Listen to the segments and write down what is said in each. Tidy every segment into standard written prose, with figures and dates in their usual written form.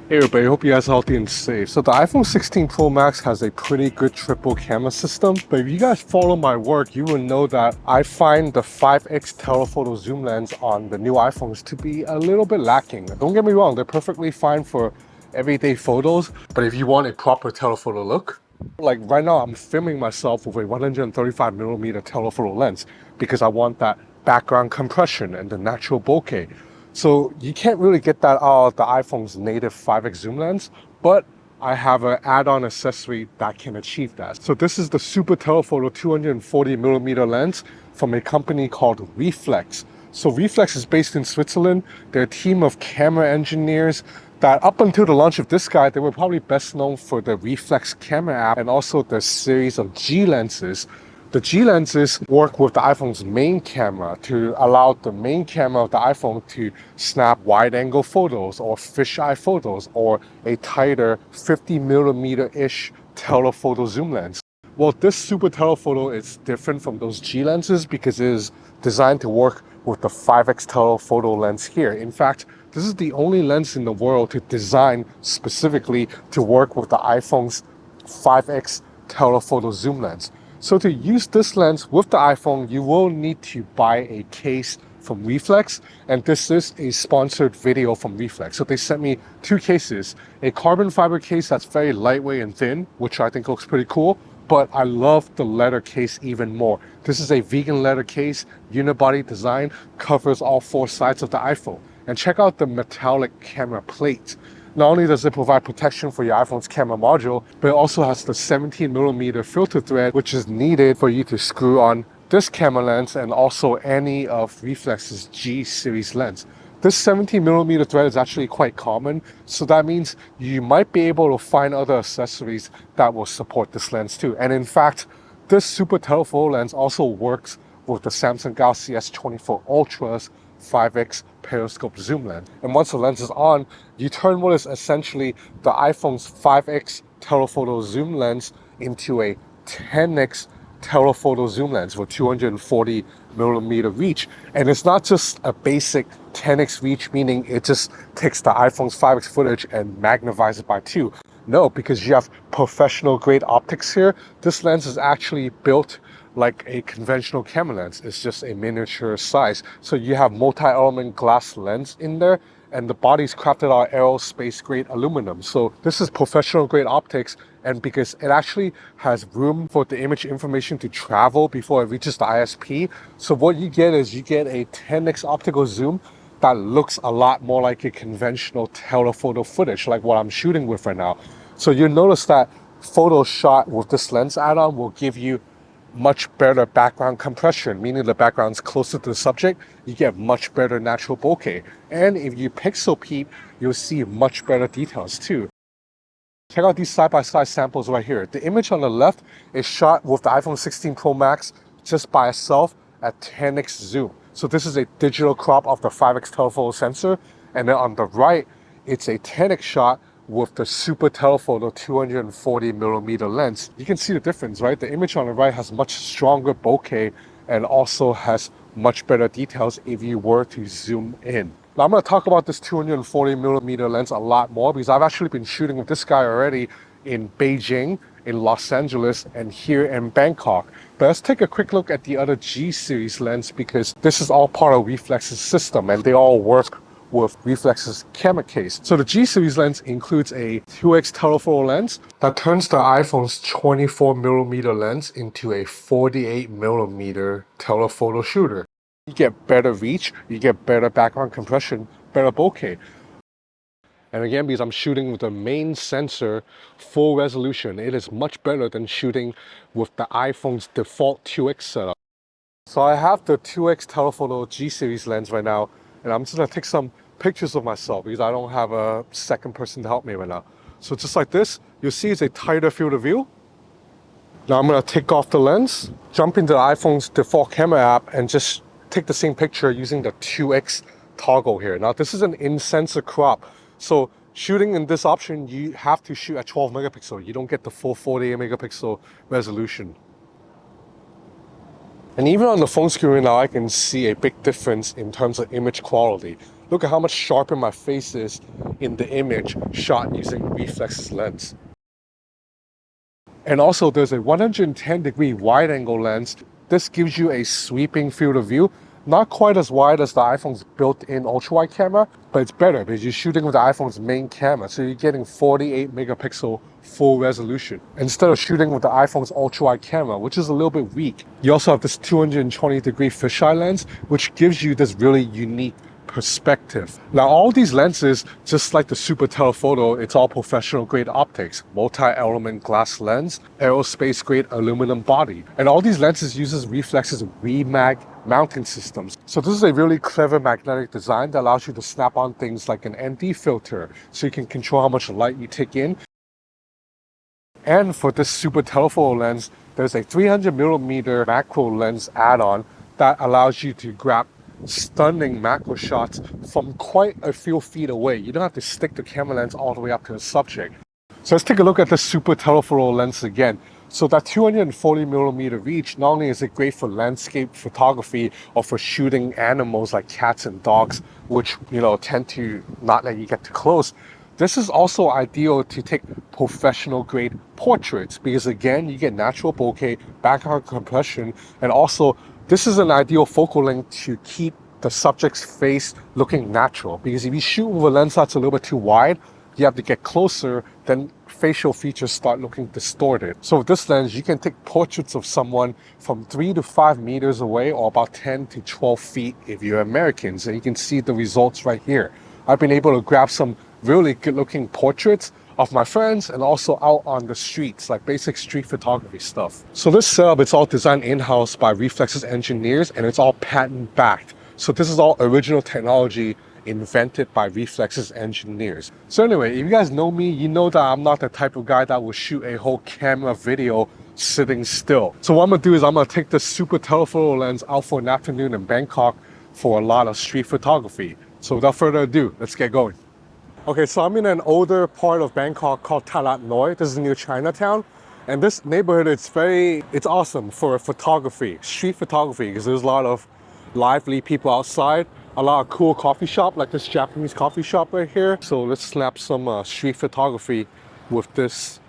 Hey everybody, hope you guys are healthy and safe. So the iPhone 16 Pro Max has a pretty good triple camera system, but if you guys follow my work, you will know that I find the 5x telephoto zoom lens on the new iPhones to be a little bit lacking. Don't get me wrong, they're perfectly fine for everyday photos, but if you want a proper telephoto look, like right now I'm filming myself with a 135mm telephoto lens because I want that background compression and the natural bokeh. So you can't really get that out of the iPhone's native 5x zoom lens, but I have an add-on accessory that can achieve that. So this is the Super Telephoto 240mm lens from a company called Reflex. So Reflex is based in Switzerland. They're a team of camera engineers that up until the launch of this guy, they were probably best known for the Reflex camera app and also the series of G lenses. The G lenses work with the iPhone's main camera to allow the main camera of the iPhone to snap wide-angle photos or fisheye photos or a tighter 50mm-ish telephoto zoom lens. Well, this Super Telephoto is different from those G lenses because it is designed to work with the 5x telephoto lens here. In fact, this is the only lens in the world to design specifically to work with the iPhone's 5x telephoto zoom lens. So to use this lens with the iPhone, you will need to buy a case from Reflex, and this is a sponsored video from Reflex. So they sent me two cases, a carbon fiber case that's very lightweight and thin, which I think looks pretty cool, but I love the leather case even more. This is a vegan leather case, unibody design, covers all four sides of the iPhone. And check out the metallic camera plate. Not only does it provide protection for your iPhone's camera module, but it also has the 17mm filter thread, which is needed for you to screw on this camera lens and also any of Reflex's G series lens. This 17mm thread is actually quite common, so that means you might be able to find other accessories that will support this lens too. And in fact, this Super Telephoto lens also works with the Samsung Galaxy S24 Ultra's 5x periscope zoom lens. And once the lens is on, you turn what is essentially the iPhone's 5x telephoto zoom lens into a 10x telephoto zoom lens with 240mm reach. And it's not just a basic 10x reach, meaning it just takes the iPhone's 5x footage and magnifies it by 2. No, because you have professional grade optics here. This lens is actually built like a conventional camera lens. It's just a miniature size. So you have multi-element glass lens in there, and the body's crafted out aerospace grade aluminum. So this is professional grade optics, and because it actually has room for the image information to travel before it reaches the ISP. So what you get is you get a 10x optical zoom that looks a lot more like a conventional telephoto footage, like what I'm shooting with right now. So you'll notice that photos shot with this lens add-on will give you much better background compression, meaning the background's closer to the subject, you get much better natural bokeh. And if you pixel peep, you'll see much better details too. Check out these side-by-side samples right here. The image on the left is shot with the iPhone 16 Pro Max just by itself at 10x zoom. So this is a digital crop of the 5x telephoto sensor. And then on the right, it's a 10x shot with the Super Telephoto 240mm lens. You can see the difference, right? The image on the right has much stronger bokeh and also has much better details if you were to zoom in. Now I'm going to talk about this 240mm lens a lot more because I've actually been shooting with this guy already in Beijing, in Los Angeles, and here in Bangkok. But let's take a quick look at the other G series lens because this is all part of Reflex's system and they all work with Reflex's camera case. So the G series lens includes a 2x telephoto lens that turns the iPhone's 24mm lens into a 48mm telephoto shooter. You get better reach, you get better background compression, better bokeh. And again, because I'm shooting with the main sensor full resolution, it is much better than shooting with the iPhone's default 2x setup. So I have the 2x telephoto G series lens right now, and I'm just gonna take some pictures of myself because I don't have a second person to help me right now. So just like this, you'll see it's a tighter field of view. Now I'm gonna take off the lens, jump into the iPhone's default camera app, and just take the same picture using the 2x toggle here. Now this is an in-sensor crop. So shooting in this option, you have to shoot at 12 megapixel. You don't get the full 48 megapixel resolution. And even on the phone screen now, I can see a big difference in terms of image quality. Look at how much sharper my face is in the image shot using Reflex's lens. And also there's a 110-degree wide-angle lens. This gives you a sweeping field of view. Not quite as wide as the iPhone's built-in ultra-wide camera, but it's better because you're shooting with the iPhone's main camera. So you're getting 48 megapixel full resolution instead of shooting with the iPhone's ultra-wide camera, which is a little bit weak. You also have this 220-degree fisheye lens, which gives you this really unique perspective. Now all these lenses, just like the Super Telephoto, it's all professional grade optics, multi-element glass lens, aerospace grade aluminum body. And all these lenses uses Reflex's Remag mounting systems. So this is a really clever magnetic design that allows you to snap on things like an ND filter, so you can control how much light you take in. And for this Super Telephoto lens, there's a 300mm macro lens add-on that allows you to grab stunning macro shots from quite a few feet away. You don't have to stick the camera lens all the way up to the subject. So let's take a look at the Super Telephoto lens again. So that 240mm reach, not only is it great for landscape photography or for shooting animals like cats and dogs, which tend to not let you get too close, this is also ideal to take professional grade portraits because again, you get natural bokeh, background compression, and also this is an ideal focal length to keep the subject's face looking natural, because if you shoot with a lens that's a little bit too wide, you have to get closer, then facial features start looking distorted. So with this lens, you can take portraits of someone from 3 to 5 meters away, or about 10 to 12 feet if you're Americans, and you can see the results right here. I've been able to grab some really good looking portraits of my friends and also out on the streets, like basic street photography stuff. So this setup, it's all designed in-house by Reflex's engineers and it's all patent backed. So this is all original technology invented by Reflex's engineers. So anyway, if you guys know me, you know that I'm not the type of guy that will shoot a whole camera video sitting still. So what I'm gonna do is I'm gonna take the Super Telephoto lens out for an afternoon in Bangkok for a lot of street photography. So without further ado, let's get going. Okay, so I'm in an older part of Bangkok called Talat Noi. This is near Chinatown. And this neighborhood, it's awesome for photography, street photography, because there's a lot of lively people outside, a lot of cool coffee shop, like this Japanese coffee shop right here. So let's snap some street photography with this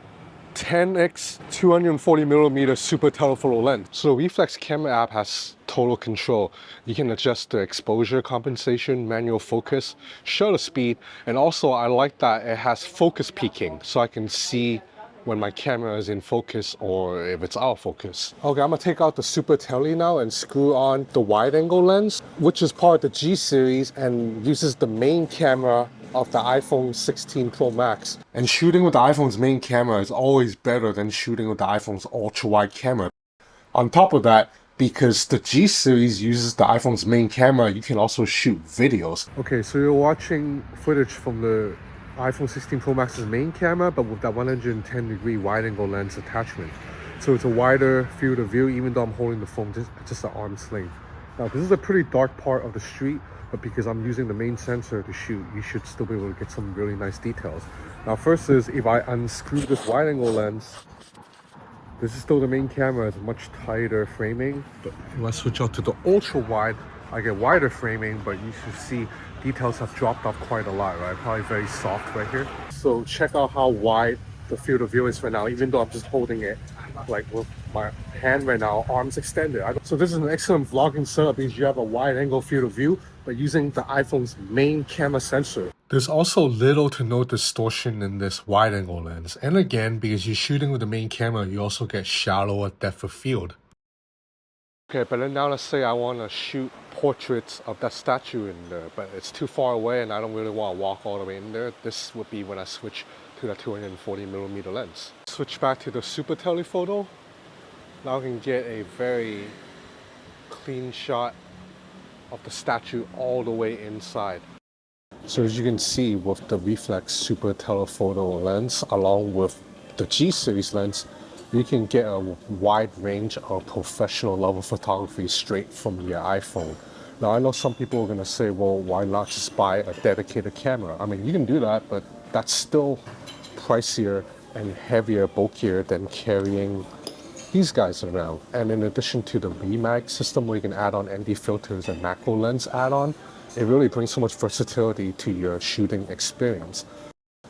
10x 240mm Super Telephoto lens. So the Reflex camera app has total control. You can adjust the exposure compensation, manual focus, shutter speed, and also I like that it has focus peaking, so I can see when my camera is in focus or if it's out of focus. Okay, I'm gonna take out the Super Tele now and screw on the wide angle lens, which is part of the G series and uses the main camera of the iPhone 16 Pro Max. And shooting with the iPhone's main camera is always better than shooting with the iPhone's ultra-wide camera. On top of that, because the G series uses the iPhone's main camera, you can also shoot videos. Okay, so you're watching footage from the iPhone 16 Pro Max's main camera, but with that 110-degree wide-angle lens attachment. So it's a wider field of view, even though I'm holding the phone just an arm's length. Now, this is a pretty dark part of the street, but because I'm using the main sensor to shoot, you should still be able to get some really nice details. Now, first is if I unscrew this wide-angle lens, this is still the main camera, it's much tighter framing. But if I switch out to the ultra-wide, I get wider framing, but you should see details have dropped off quite a lot, right? Probably very soft right here. So check out how wide the field of view is right now, even though I'm just holding it like with my hand right now, arms extended. So this is an excellent vlogging setup because you have a wide angle field of view, but using the iPhone's main camera sensor. There's also little to no distortion in this wide angle lens. And again, because you're shooting with the main camera, you also get shallower depth of field. Okay, but then now let's say I want to shoot portraits of that statue in there, but it's too far away and I don't really want to walk all the way in there. This would be when I switch to that 240mm lens. Switch back to the Super Telephoto. Now I can get a very clean shot of the statue all the way inside. So as you can see with the Reflex Super Telephoto lens along with the G series lens, you can get a wide range of professional level photography straight from your iPhone. Now I know some people are going to say, well, why not just buy a dedicated camera? I mean, you can do that, but that's still pricier and heavier, bulkier than carrying these guys around. And in addition to the Remag system where you can add on ND filters and macro lens add-on, It really brings so much versatility to your shooting experience.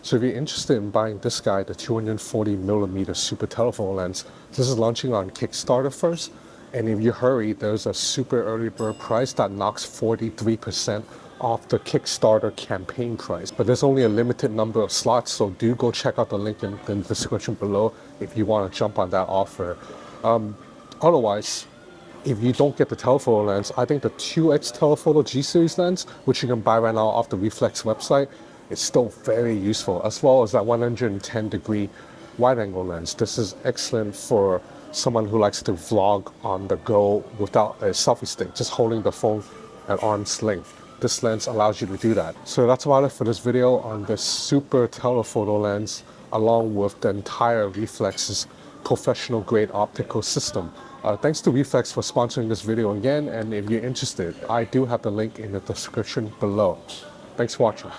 So if you're interested in buying this guy, the 240mm Super Telephoto Lens, this is launching on Kickstarter first. And if you hurry, there's a super early bird price that knocks 43% off the Kickstarter campaign price. But there's only a limited number of slots, so do go check out the link in the description below if you want to jump on that offer. Otherwise, if you don't get the telephoto lens, I think the 2x telephoto G series lens, which you can buy right now off the Reflex website, is still very useful, as well as that 110-degree wide angle lens. This is excellent for someone who likes to vlog on the go without a selfie stick, just holding the phone at arm's length. This lens allows you to do that. So that's about it for this video on the Super Telephoto Lens, along with the entire Reflex's professional grade optical system. Thanks to Reflex for sponsoring this video again, and if you're interested, I do have the link in the description below. Thanks for watching.